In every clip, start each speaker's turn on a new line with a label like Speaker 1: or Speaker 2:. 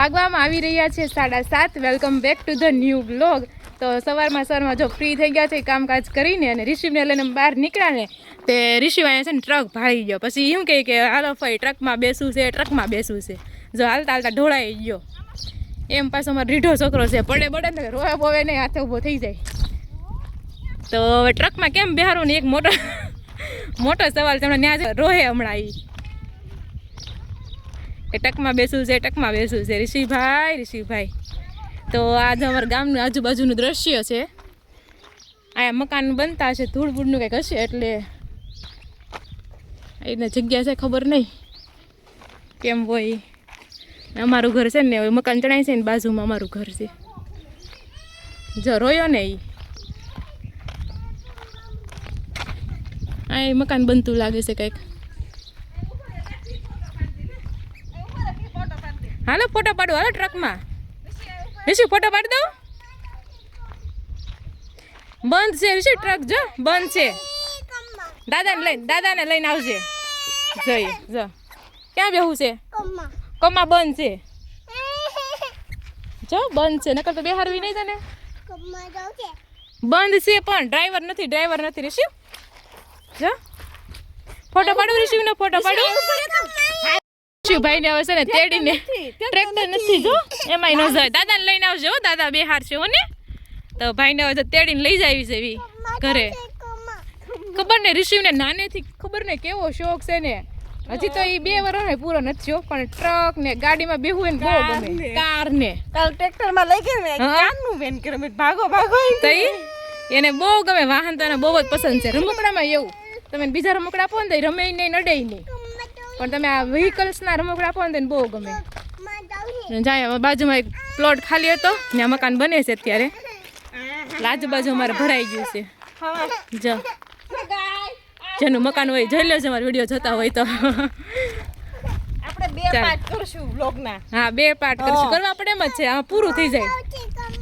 Speaker 1: આગવામાં આવી રહ્યા છે 7:30. Welcome back to the new blog. તો સવારમાં જો ફ્રી થઈ ગયા છે કામકાજ કરીને અને રિશિવને લઈને બહાર નીકળ્યા ને તે રિશિવ અહીંયા છે ને ટ્રક ભાળી ગયો. પછી એમ કહે કે હાલો ફઈ ટ્રકમાં બેસવું છે, ટ્રકમાં બેસવું છે. જો હાલતા હાલતા ઢોળાઈ ગયો. એમ પાછો અમારો રીઢો છોકરો છે, પડે પડે ને રોવે બોવે નહીં, હાથે ઊભો થઈ જાય. તો હવે ટ્રકમાં કેમ બેહારું ને એક મોટો સવાલ છે. હમણાં ત્યાં રોહે હમણાં એ ટકમાં બેસવું છે, ટકમાં બેસવું છે. ઋષિભાઈ તો આજે અમારા ગામનું આજુબાજુનું દ્રશ્ય છે. અહીંયા મકાન બનતા છે, ધૂળ બૂળનું કંઈક હશે એટલે એને જગ્યા છે ખબર નહીં કેમ હોય. અમારું ઘર છે ને હવે મકાન ચણાય છે ને બાજુમાં અમારું ઘર છે. જો રોયો ને અહીં મકાન બનતું લાગે છે કંઈક. હાલો ફોટો પાડો, હાલો ટ્રકમાં. ઋષિ ફોટો પાડી દઉં. બંધ છે ઋષિ ટ્રક, જો બંધ છે. દાદાને લઈને આવજે. જઈએ જો ક્યાં બેહું છે? કમા બંધ છે. જો બંધ છે, નકર તો બેહારવી નહીં તને. બંધ છે પણ ડ્રાઈવર નથી ઋષિ. જો ફોટો પાડું ઋષિનો ફોટો પાડું. ભાઈ ને હવે છે ને તેડીને ટ્રેક્ટર નથી જો એમાંય ન જાય. દાદાને લઈને આવજો, દાદા બેહાર છે ને. તો ભાઈને હવે તેડીને લઈ જાવી છે ઘરે. ખબર ને ઋષિને નાનેથી ખબર ને કેવો શોખ છે ને. હજી તો એ 2 વર્ષ પૂરો નથી થયો પણ ટ્રક ને ગાડીમાં બેહવું એને બહુ ગમે. કાર ને
Speaker 2: ટ્રેક્ટર માં લઈ ગયો કારનું વેન કરે ભાગો
Speaker 1: તો એને બહુ ગમે. વાહન તો એને બહુ જ પસંદ છે. રમકડામાં એવું તમે બીજા રમકડા આપો ને તો રમે નહીં, નડે નહીં, પણ તમે આ વ્હીકલ્સના રમકડા આપો ને બહુ ગમે. જાય બાજુમાં એક પ્લોટ ખાલી હતો, ત્યાં મકાન બને છે અત્યારે. આજુબાજુ અમારે ભરાઈ ગયું છે. જો જેનું મકાન હોય જોઈ લેજો, અમારો વિડીયો જોતા હોય તો.
Speaker 2: આપણે 2 પાર્ટ કરશું વ્લોગના. હા
Speaker 1: 2 પાર્ટ કરશું. કરવા પડે એમ જ છે, આમાં પૂરું થઈ જાય.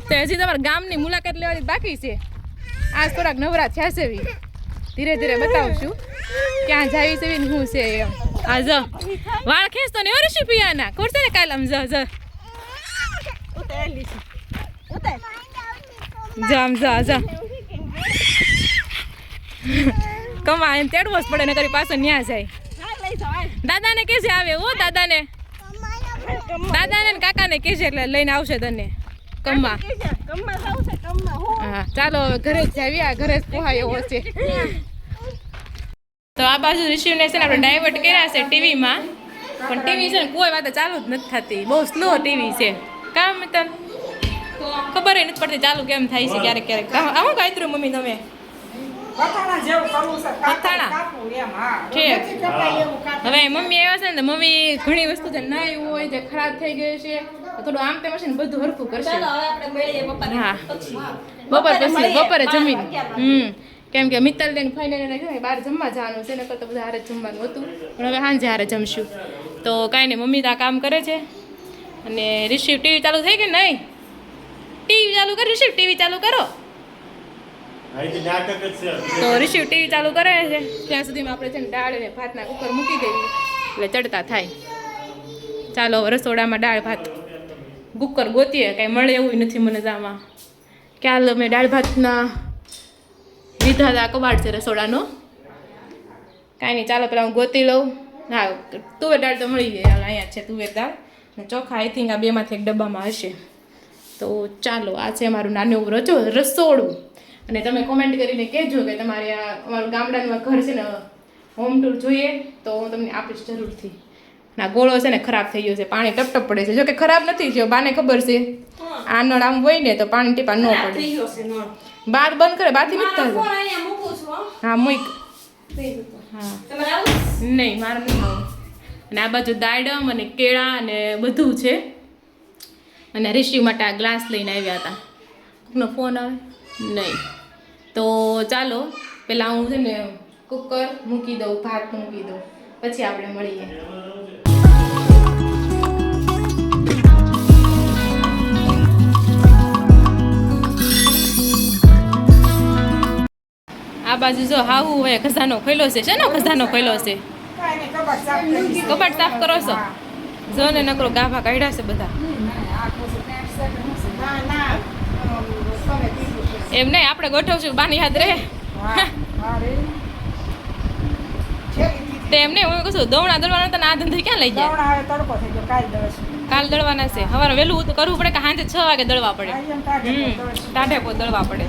Speaker 1: તો હજી તમારા ગામની મુલાકાત લેવાની બાકી છે. આજ થોડાક નવરા થયા છે, ધીરે ધીરે બતાવશું ક્યાં જાવી છે ને શું છે એમ. આ જો વાળ ખેંચતો ને ઋષિ પિયાના કરશે ને કાલ. આમ જો કમા એને તેડવો જ પડે ને કરી પાછો ન્યા જાય. દાદાને કેસે આવે હો, દાદાને ને કાકાને કેસે એટલે લઈને આવશે તને કમા. હા ચાલો હવે ઘરે જ જાવી, આ ઘરે જ પોહાય એવો છે. તો આ બાજુ ઋષિને છે ને આપણે ડાયવર્ટ કર્યા છે ટીવીમાં, પણ ટીવી છે ને કોઈ વાત ચાલુ જ નથી થતી. બહુ સ્લો ટીવી છે. કામ મિત્ર ખબર નથી પડતી ચાલુ કેમ થાય છે ક્યારેક ક્યારેક. આવું કાયતરું મમ્મી તમે હવે મમ્મી આવ્યા છે ને મમ્મી ઘણી વસ્તુ જે ના એવું હોય જે ખરાબ થઈ ગયું છે થોડું આમ તેમ છે ને બધું હરખું કરશે. હા બપોરે જમીન કેમ કે મિત્તલ લઈને ફાઇનલ બહાર જમવા જવાનું છે, નકર તો બધા હારે જમવાનું હતું, પણ હવે સાંજે હારે જમશું. તો કાંઈ નહીં, મમ્મી તો આ કામ કરે છે અને રિશિવ ટીવી ચાલુ થઈ કે નહીં? ટીવી ચાલુ કરો રિશિવ, ટીવી ચાલુ કરો. તો રિશિવ ટીવી ચાલુ કરે છે ત્યાં સુધીમાં આપણે છે ને દાળ અને ભાતના કુકર મૂકી દેવી એટલે ચડતા થાય. ચાલો હવે રસોડામાં દાળ ભાત કુકર ગોતીએ, કાંઈ મળે એવું નથી મને આમાં. ક્યાં મેં દાળ ભાતના લીધા હતા, કબાટ છે રસોડાનો. કાંઈ નહીં ચાલો પેલા હું ગોતી લઉં. હા તુવેર દાળ તો મળી ગઈ, હાલ અહીંયા છે તુવેર દાળ ને ચોખા. આઈ થિંક આ 2માંથી એક ડબ્બામાં હશે. તો ચાલો આ છે અમારું નાનું એવું રસોડું. અને તમે કોમેન્ટ કરીને કહેજો કે તમારે આ અમારું ગામડાનું ઘર છે ને હોમ ટૂર જોઈએ તો હું તમને આપીશ જરૂરથી. ના ગોળો છે ને ખરાબ થઈ ગયો છે, પાણી ટપટપ પડે છે. જો કે ખરાબ નથી થયો, બાને ખબર છે આ નળ આમ હોય ને તો પાણી ટીપા ન પડે. બાર બંધ કરે, બારથી નથી થતું. હા મૂક. હા નહીં મારે નહીં આવું. અને આ બાજુ દાડમ અને કેળા અને બધું છે. અને રિશિવ માટે આ ગ્લાસ લઈને આવ્યા હતા. કોકનો ફોન આવે નહીં. તો ચાલો પહેલાં હું છે ને કુકર મૂકી દઉં, ભાત મૂકી દઉં, પછી આપણે મળીએ. આ બાજુ જો હાવું હોય ખજાનો ખોલ્યો છે. શેનો ખજાનો ખોલ્યો છે? કબાટ સાફ કરો છો? જો ને નકરો ગાભા કાઢ્યા છે બધા. એમ નહીં આપણે ગોઠવશું બાની હાથ રહે તે એમને હું કહું છું દવણા દળવાના તને આ ધંધો ક્યાં લઈ જાય કાલ દળવાના છે સવારે વહેલું તો કરવું પડે કે સાંજે 6 વાગે દળવા પડે ટાઢે પોત દળવા પડે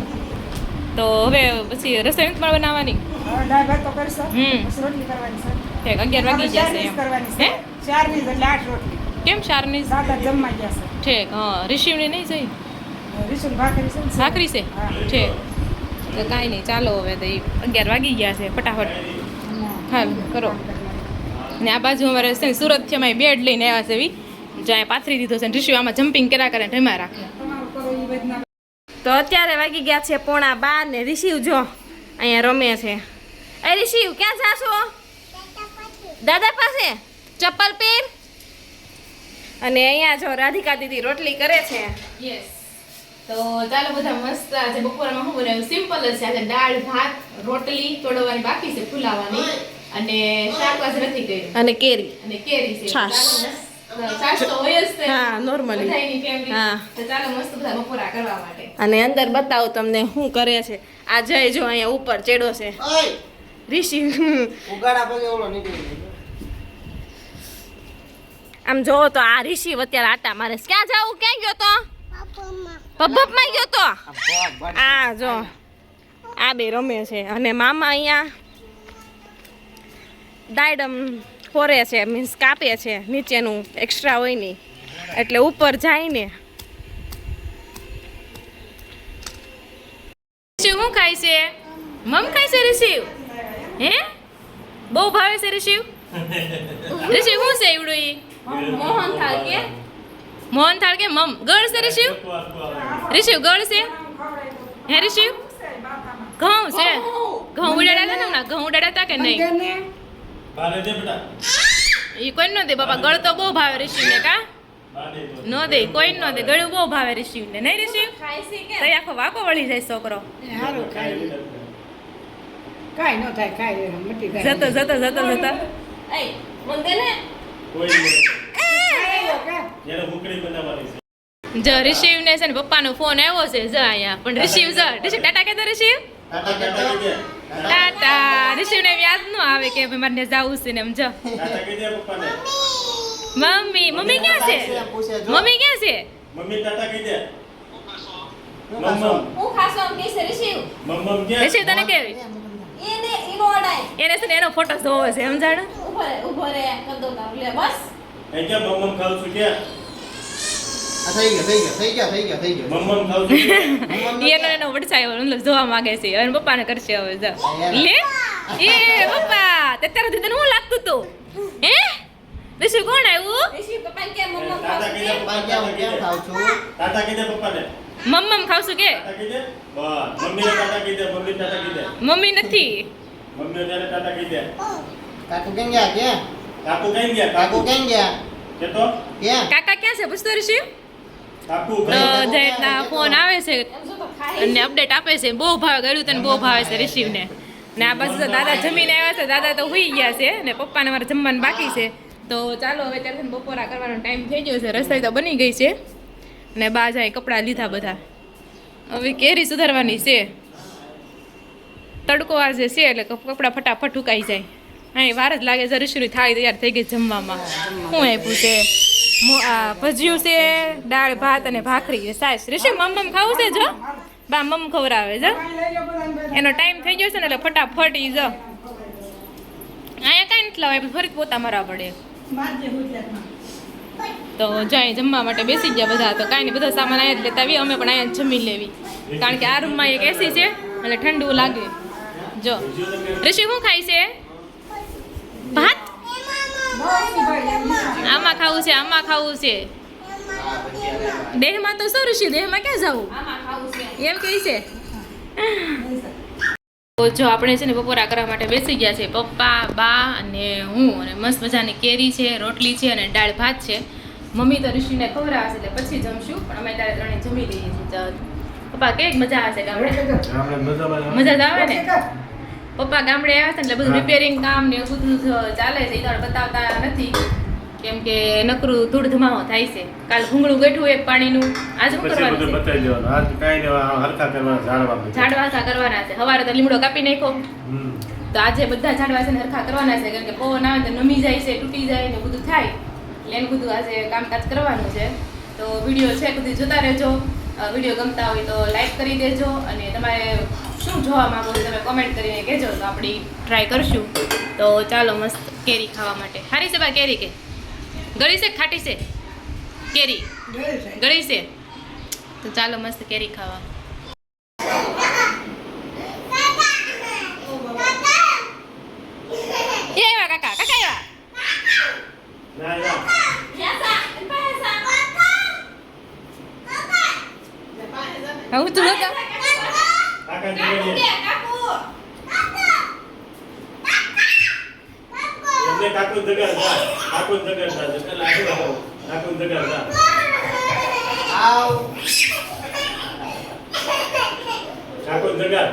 Speaker 1: તો હવે પછી રસોઈ પણ બનાવવાની ઠીક 11 વાગી જશે એમ હે કેમ 4 ની ઠીક હા રિસીવની નહીં જઈ ભાખરી છે ઠીક તો કાંઈ નહીં ચાલો હવે તો 11 વાગી ગયા છે ફટાફટ હાલ કરો ને આ બાજુ અમારે છે ને સુરતથી અમે બેડ લઈને આવ્યા છે એવી જ્યાં પાથરી દીધો છે ને રિશુ આમાં જમ્પિંગ કર્યા કરે ઢમા રાખે
Speaker 2: તો અત્યારે વાગી ગયા છે 11:30 ને રિશિવ જો અહીંયા રમે છે એ રિશિવ ક્યાં જાશો દાદા પાસે ચપ્પલ પહેર અને અહીંયા જો રાધિકા દીદી રોટલી કરે છે
Speaker 1: યસ તો ચાલો બધા મસ્ત આજે બપોરમાં શું બનાવ્યું સિમ્પલ જ છે આજે દાળ ભાત રોટલી તોડવાની બાકી છે ફુલાવાની અને શાકભાજ નથી કર્યું
Speaker 2: અને કેરી
Speaker 1: અને કેરી છે
Speaker 2: છાશ.
Speaker 1: ચાલો મસ્ત. છાશ તો હોય જ છે
Speaker 2: હા, normally.
Speaker 1: બધાયની family.
Speaker 2: હા.
Speaker 1: તો ચાલો મસ્ત બધા બપોરા કરવા માટે
Speaker 2: અને અંદર બતાવું તમને શું કરે છે આ જય જો અહીંયા ઉપર ચેડો છે રિશિવ આમ જોવો તો આ રિશિવ અત્યારે આટા મારે છે. ક્યાં જાવું ક્યાં ગયો તો પબ્બમાં ગયો તો આ જો આ બે રમે છે અને મામા અહીંયા દાયડમ ફોરે છે મીન્સ કાપે છે નીચેનું એક્સ્ટ્રા હોય નહીં એટલે ઉપર જાય ને
Speaker 1: રિશિવ શું ખાય છે મમ ખાય છે રિશિવ હે બહુ ભાવે છે રિશિવ રિશિવ શું છે એવડું ઈ મોહન થાળ કે મમ ગળ છે રિશિવ ગળ છે હે રિશિવ ઘઉં છે ઘઉં ઉડાડ્યા હતા ને હમણાં ઘઉં ઉડાડ્યા હતા કે નહીં ઈ કોઈ નો દે બાપા ગળ તો બહુ ભાવે રિશિવને કા નો દે કોઈ નો દે ગળું બહુ ભાવે રિશિવને નહીં રિશિવ તો આખો વાકો વળી જાય છોકરો જતો જો રિશિવ ને છે ને પપ્પાનો ફોન આવ્યો છે જો અહીંયા પણ રિશિવ ટાટા કહેતો રિશિવ ટાટા રિશિવ ને યાદ ન આવે કે ભાઈ મારે જાવું છે ને એમ જો મમ્મી ક્યાં છે
Speaker 2: હું ખાસો આમ કહીશ રિશિવ
Speaker 1: રિશિવ તને કેવી
Speaker 2: એને ઈનો અડાય
Speaker 1: એને છે ને એનો ફોટો જોવો છે એમ જાણે
Speaker 2: ઉભો રે કદો કામ લે બસ
Speaker 1: એનો વડસાયો મતલબ જોવા માંગે છે અને પપ્પાને કરશે હવે જો લે એ પપ્પા તે તારા દીદીને હું લાગતું તું હે રિશિવ કોણ આવ્યું
Speaker 2: રિશિવ પપ્પા કે મમ્મા
Speaker 1: મમ્મમ ખાવશું કે મમ્મી નથી કાકા ક્યાં છે પૂછતો રિશિવ તો જયના ફોન આવે છે અને અપડેટ આપે છે બહુ ભાવે ગળ્યું તને બહુ ભાવે છે રિશિવને ને આ બાજુ તો દાદા જમીને આવ્યા છે દાદા તો હુઈ ગયા છે ને પપ્પાને મારે જમવાનું બાકી છે તો ચાલો હવે ત્યારે બપોરા કરવાનો ટાઈમ થઈ ગયો છે રસોઈ તો બની ગઈ છે ને બા જાય કપડાં લીધા બધા હવે કેરી સુધારવાની છે તડકો આજે છે એટલે કપડાં ફટાફટ ઉકાઈ જાય હા વાર જ લાગે છે રિશિવની થાળી તૈયાર થઈ ગઈ જમવામાં શું આપ્યું છે ભજીયું છે દાળ ભાત અને ભાખરી સાસ રિશિવ મમ ખાવું છે જો બા મમ ખવડાવે જો એનો ટાઈમ થઈ ગયો છે ને એટલે ફટાફટ ઈ જો અહીંયા કાંઈ નથી લાવે ફરી પોતા મારવા પડે તો જાય જમવા માટે બેસી ગયા બધા તો કાંઈ નહીં બધા સામાન અહીંયા જ લેતા આવીએ અમે પણ અહીંયા જમી લેવી કારણ કે આ રૂમમાં એક એસી છે એટલે ઠંડુ લાગે જો રિશિવ શું ખાય છે ભાત આમાં ખાવું છે દેહમાં તો શું ઋષિ દેહમાં ક્યાં જવું એમ કહે છે તો જો આપણે છે ને બપોરા કરવા માટે બેસી ગયા છે પપ્પા બા અને હું અને મસ્ત મજાની કેરી છે રોટલી છે અને દાળ ભાત છે મમ્મી તો ઋષિને ખવડાવશે એટલે પછી જમશું પણ અમે ત્યારે ત્રણે જમી લઈએ છીએ પપ્પા કેવી મજા આવશે ગામડે મજા જ આવે ને પપ્પા ગામડે આવ્યા છે એટલે બધું રિપેરિંગ કામ ને એવું બધું ચાલે છે એ તો બતાવતા નથી કેમ કે નકરું ધૂળ ધમાવો થાય છે. કાલ ભૂંગળું ગઠું એક પાણીનું, આજે શું
Speaker 3: પછી
Speaker 1: કરવાનું
Speaker 3: બધું
Speaker 1: છે?
Speaker 3: બતાવી દેવાનું. આજ કાંઈ નહીં, હરખા કરવાના, ઝાડવા બધા.
Speaker 1: ઝાડવાસા કરવાના છે. સવારે તો લીમડો કાપી નાખ્યો,
Speaker 3: હમ.
Speaker 1: તો આજે બધા ઝાડવા છે ને હરખા કરવાના છે. કેમ કે પવન આવે તો નમી જાય છે, તૂટી જાય ને બધું થાય, એટલે એનું બધું આજે કામકાજ કરવાનું છે. તો વિડીયો છે બધું જોતા રહેજો. વિડીયો ગમતા હોય તો લાઈક કરી દેજો, અને તમારે શું જોવા માંગો છો તમે કોમેન્ટ કરીને કહેજો, તો આપણે ટ્રાય કરશું. તો ચાલો મસ્ત કેરી ખાવા માટે. સારી છે બા કેરી? કે ગળી છે ખાટી છે કેરી? ગળી છે. તો ચાલો મસ્ત કેરી ખાવા. એ આવ્યા કાકા, કાકા આવ્યા.
Speaker 3: ના, ના.
Speaker 1: હું તું કાકા
Speaker 3: કાકા જોડે લે. એમને કાકુ જગ્યા જા. કાકુ જગ્યા જા. એટલે લાગુ રાખો. કાકુ જગ્યા જા. કાકુ જગ્યા.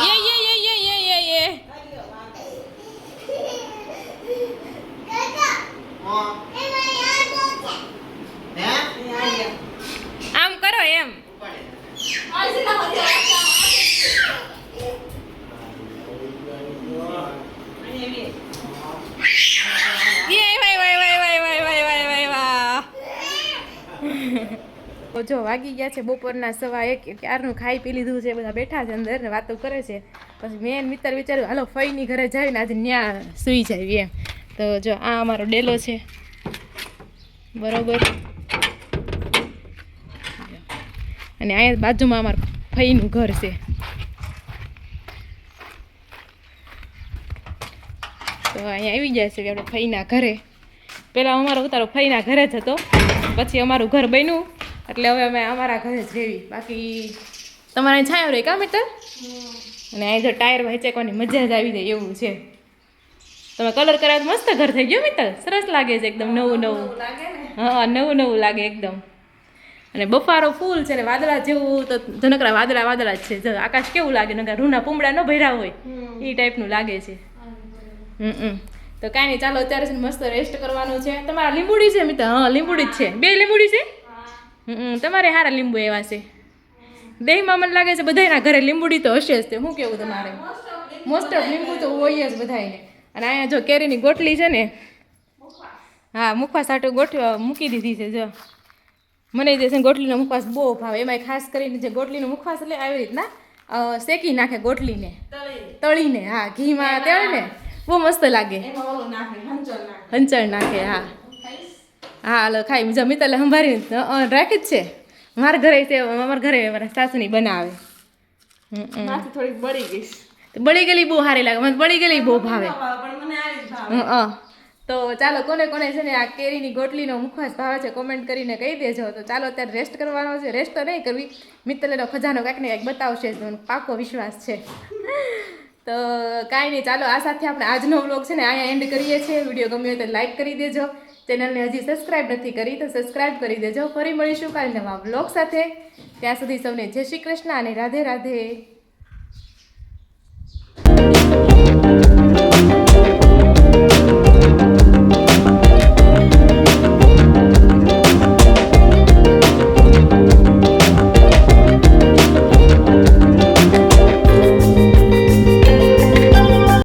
Speaker 1: ये આમ કરો એમ. તો જો વાગી ગયા છે બપોરના 1:15. ક્યારનું ખાઈ પી લીધું છે, બધા બેઠા છે અંદર ને વાતો કરે છે. પછી મેં મિત્ર વિચાર્યું હાલો ફઈની ઘરે જઈને આજે ન્યા સૂઈ જાય એમ. તો જો આ અમારો ડેલો છે બરોબર, અને અહીંયા બાજુમાં અમારું ફઈનું ઘર છે. તો અહીંયા આવી જાય છે આપણે ફઈના ઘરે. પહેલાં અમારો ઉતારો ફઈના ઘરે જ હતો, પછી અમારું ઘર બન્યું એટલે હવે અમે અમારા ઘરે જ રહેવી. બાકી તમારે અહીં છાંયો રહે કા મિત્ર? અને અહીં જો ટાયર વહેંચવાની મજા જ આવી જાય એવું છે. તમે કલર કરાવો તો મસ્ત ઘર થઈ ગયું મિત્ર, સરસ લાગે છે એકદમ નવું નવું. હા, નવું નવું લાગે એકદમ. અને બફારો ફૂલ છે ને વાદળા જેવું, તો ધનકરા વાદળા વાદળા જ છે. જો આકાશ કેવું લાગે, નકર રૂના પૂમડા ન ભર્યા હોય એ ટાઈપનું લાગે છે. તો કાંઈ નહીં, ચાલો અત્યારે છે ને મસ્ત રેસ્ટ કરવાનું છે. તમારા લીંબુડી છે મિત્ર? હા, લીંબુડી જ છે. 2 લીંબુડી છે. તમારે સારા લીંબુ એવા છે. દેહમાં મને લાગે છે બધાયના ઘરે લીંબુડી તો હશે જ. તે શું કેવું તમારે? મોસ્ટ ઓફ લીંબુ તો હોય જ બધાયને. અને અહીંયા જો કેરીની ગોટલી છે ને, હા મુખવાસ આટું મૂકી દીધી છે. જો મને જે છે ને ગોટલીનો મુખવાસ બહુ ભાવે. એમાંય ખાસ કરીને જે ગોટલીનો મુખવાસ એટલે આવી રીતના શેકી નાખે ગોટલીને, તળીને. હા, ઘીમાં તળે ને બહુ મસ્ત લાગે. હંચળ નાખે. હા હા, હાલો ખાઈ જમી તો સંભાળી રાખી જ છે. મારા ઘરે છે, અમારા ઘરે મારા સાસુની બનાવે.
Speaker 2: થોડીક બળી ગઈ.
Speaker 1: તો બળી ગયેલી બહુ સારી લાગે, મને બળી ગયેલી બહુ ભાવે. તો ચાલો કોને કોને છે ને આ કેરીની ગોટલીનો મુખવાસ ભાવે છે કોમેન્ટ કરીને કહી દેજો. તો ચાલો અત્યારે રેસ્ટ કરવાનો છે. રેસ્ટ તો નહીં કરવી, મિત્તલેનો ખજાનો કાંઈક ને કાંઈક બતાવશે જ, મને પાકો વિશ્વાસ છે. તો કાંઈ નહીં, ચાલો આ સાથે આપણે આજનો વ્લોગ છે ને અહીંયા એન્ડ કરીએ છીએ. વિડીયો ગમ્યો હોય તો લાઈક કરી દેજો. ચેનલને હજી સબસ્ક્રાઈબ નથી કરી તો સબસ્ક્રાઈબ કરી દેજો. ફરી મળીશું કાલે નવા વ્લોગ સાથે. ત્યાં સુધી સૌને જય શ્રી કૃષ્ણ અને રાધે રાધે.